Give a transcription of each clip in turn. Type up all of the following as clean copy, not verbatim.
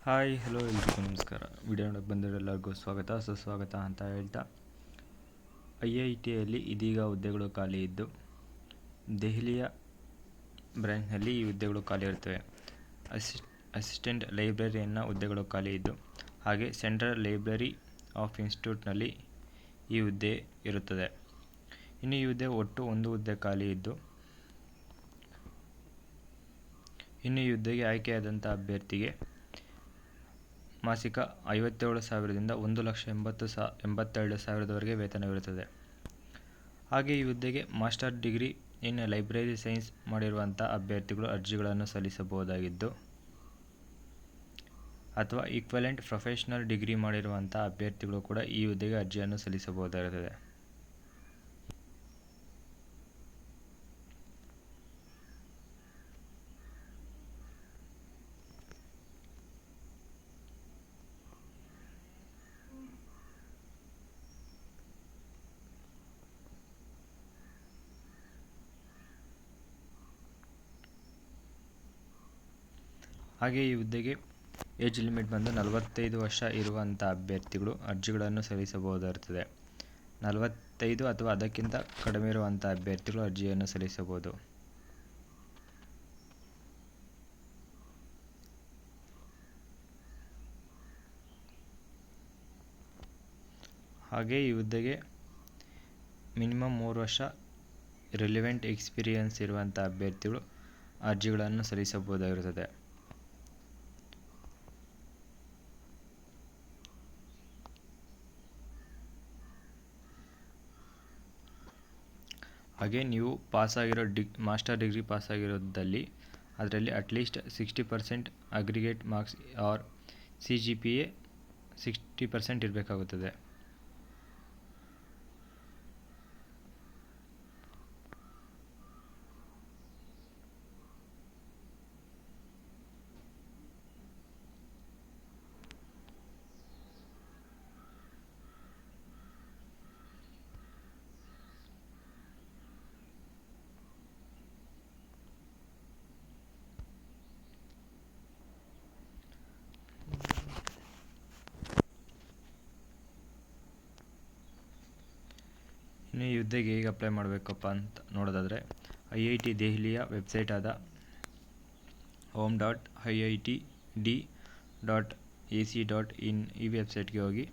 Hi hello ಎಲ್ರಿಗೂ ನಮಸ್ಕಾರ. Video ನೋಡೋಕ್ಕೆ ಬಂದಿರೋಲ್ಲರಿಗೂ ಸ್ವಾಗತ ಸುಸ್ವಾಗತ ಅಂತ ಹೇಳ್ತಾ, IITಯಲ್ಲಿ ಇದೀಗ ಹುದ್ದೆಗಳು ಖಾಲಿ ಇದ್ದು ದೆಹಲಿಯ ಬ್ರ್ಯಾಂಚ್ನಲ್ಲಿ ಈ ಹುದ್ದೆಗಳು ಖಾಲಿ ಇರುತ್ತವೆ. ಅಸಿಸ್ಟೆಂಟ್ ಲೈಬ್ರರಿಯನ್ನ ಹುದ್ದೆಗಳು ಖಾಲಿ ಇದ್ದು, ಹಾಗೆ ಸೆಂಟ್ರಲ್ ಲೈಬ್ರರಿ ಆಫ್ ಇನ್ಸ್ಟಿಟ್ಯೂಟ್ನಲ್ಲಿ ಈ ಹುದ್ದೆ ಇರುತ್ತದೆ. ಇನ್ನು ಈ ಹುದ್ದೆ ಒಟ್ಟು ಒಂದು ಹುದ್ದೆ ಖಾಲಿ ಇದ್ದು, ಇನ್ನು ಈ ಹುದ್ದೆಗೆ ಆಯ್ಕೆಯಾದಂಥ ಅಭ್ಯರ್ಥಿಗೆ ಮಾಸಿಕ 57,000ದಿಂದ 1,82,000ವರೆಗೆ ವೇತನವಿರುತ್ತದೆ. ಹಾಗೆ ಈ ಹುದ್ದೆಗೆ master degree in library science ಮಾಡಿರುವಂಥ ಅಭ್ಯರ್ಥಿಗಳು ಅರ್ಜಿಗಳನ್ನು ಸಲ್ಲಿಸಬಹುದಾಗಿದ್ದು, ಅಥವಾ ಈಕ್ವಲೆಂಟ್ ಪ್ರೊಫೆಷನಲ್ ಡಿಗ್ರಿ ಮಾಡಿರುವಂಥ ಅಭ್ಯರ್ಥಿಗಳು ಕೂಡ ಈ ಹುದ್ದೆಗೆ ಅರ್ಜಿಯನ್ನು ಸಲ್ಲಿಸಬಹುದಾಗಿರುತ್ತದೆ. ಹಾಗೆ ಈ ಹುದ್ದೆಗೆ ಏಜ್ ಲಿಮಿಟ್ ಬಂದು 45 ವರ್ಷ ಇರುವಂಥ ಅಭ್ಯರ್ಥಿಗಳು ಅರ್ಜಿಗಳನ್ನು ಸಲ್ಲಿಸಬಹುದಾಗಿರುತ್ತದೆ. 45 ಅಥವಾ ಅದಕ್ಕಿಂತ ಕಡಿಮೆ ಇರುವಂಥ ಅಭ್ಯರ್ಥಿಗಳು ಅರ್ಜಿಯನ್ನು ಸಲ್ಲಿಸಬಹುದು. ಹಾಗೆ ಈ ಹುದ್ದೆಗೆ ಮಿನಿಮಮ್ 3 ವರ್ಷ ರಿಲಿವೆಂಟ್ ಎಕ್ಸ್ಪೀರಿಯನ್ಸ್ ಇರುವಂಥ ಅಭ್ಯರ್ಥಿಗಳು ಅರ್ಜಿಗಳನ್ನು ಸಲ್ಲಿಸಬಹುದಾಗಿರುತ್ತದೆ. ಹಾಗೆ ನೀವು ಪಾಸಾಗಿರೋ ಮಾಸ್ಟರ್ ಡಿಗ್ರಿ ಪಾಸಾಗಿರೋದ್ದಲ್ಲಿ ಅದರಲ್ಲಿ at least 60% aggregate marks or CGPA 60% ಇರಬೇಕಾಗುತ್ತದೆ. ಇನ್ನು ಈ ಹುದ್ದೆಗೆ ಹೇಗೆ ಅಪ್ಲೈ ಮಾಡಬೇಕಪ್ಪ ಅಂತ ನೋಡೋದಾದರೆ, IIT ದೆಹಲಿಯ ವೆಬ್ಸೈಟ್ ಆದ home.iitd.ac.in ಈ ವೆಬ್ಸೈಟ್ಗೆ ಹೋಗಿ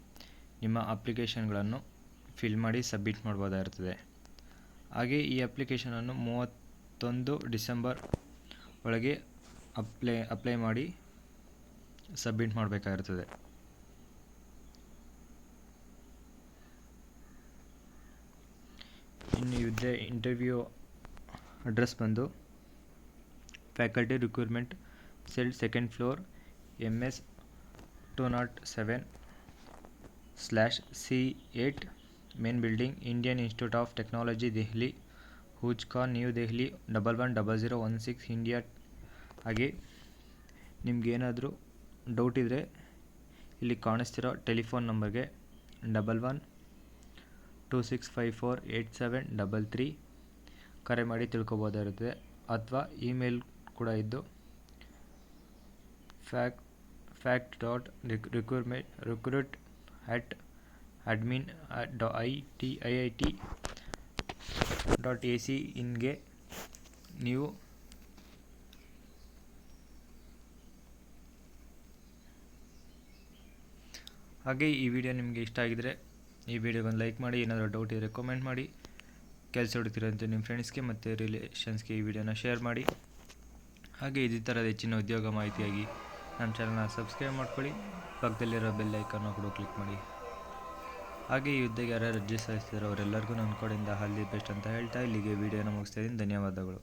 ನಿಮ್ಮ ಅಪ್ಲಿಕೇಶನ್ಗಳನ್ನು ಫಿಲ್ ಮಾಡಿ ಸಬ್ಮಿಟ್ ಮಾಡ್ಬೋದಾಗಿರ್ತದೆ. ಹಾಗೆ ಈ ಅಪ್ಲಿಕೇಶನನ್ನು 31 ಡಿಸೆಂಬರ್ ಒಳಗೆ ಅಪ್ಲೈ ಮಾಡಿ ಸಬ್ಮಿಟ್ ಮಾಡಬೇಕಾಗಿರ್ತದೆ. ಇನ್ನು ಹುದ್ದೆ ಇಂಟರ್ವ್ಯೂ ಅಡ್ರೆಸ್ ಬಂದು faculty recruitment cell 2nd floor MS 207/C8 main building, Indian Institute of Technology Delhi, Hauz Khas, new Delhi 110016 India. ಹಾಗೆ ನಿಮಗೇನಾದರೂ ಡೌಟ್ ಇದ್ದರೆ ಇಲ್ಲಿ ಕಾಣಿಸ್ತಿರೋ ಟೆಲಿಫೋನ್ ನಂಬರ್ಗೆ 1126548733 ಕರೆ ಮಾಡಿ ತಿಳ್ಕೊಬೋದಾಗಿರುತ್ತದೆ. ಅಥವಾ ಇಮೇಲ್ ಕೂಡ ಇದ್ದು fact.recruit@admin.iit.ac.in ನೀವು ಹಾಗೆ ಈ ವಿಡಿಯೋ ನಿಮಗೆ ಇಷ್ಟ ಆಗಿದರೆ ಈ ವಿಡಿಯೋಗೊಂದು ಲೈಕ್ ಮಾಡಿ. ಏನಾದರೂ ಡೌಟ್ ಇದ್ದರೆ ಕಾಮೆಂಟ್ ಮಾಡಿ. ಕೆಲಸ ಹುಡುಕ್ತಿರೋಂಥ ನಿಮ್ಮ ಫ್ರೆಂಡ್ಸ್ಗೆ ಮತ್ತು ರಿಲೇಷನ್ಸ್ಗೆ ಈ ವಿಡಿಯೋನ ಶೇರ್ ಮಾಡಿ. ಹಾಗೆ ಇದೇ ಥರದ ಹೆಚ್ಚಿನ ಉದ್ಯೋಗ ಮಾಹಿತಿಯಾಗಿ ನಮ್ಮ ಚಾನಲ್ನ ಸಬ್ಸ್ಕ್ರೈಬ್ ಮಾಡ್ಕೊಳ್ಳಿ. ಪಕ್ಕದಲ್ಲಿರೋ ಬೆಲ್ ಐಕಾನ್ನ ಕೂಡ ಕ್ಲಿಕ್ ಮಾಡಿ. ಹಾಗೆ ಈ ಹುದ್ದೆಗೆ ಯಾರ್ಯಾರು ಅರ್ಜಿ ಸಲ್ಲಿಸ್ತಿರೋ ಅವರೆಲ್ಲರಿಗೂ ನನ್ನ ಕಡೆಯಿಂದ ಆಲ್ ದಿ ಬೆಸ್ಟ್ ಅಂತ ಹೇಳ್ತಾ ಇಲ್ಲಿಗೆ ವಿಡಿಯೋನ ಮುಗಿಸ್ತಾ ಇದ್ದೀನಿ. ಧನ್ಯವಾದಗಳು.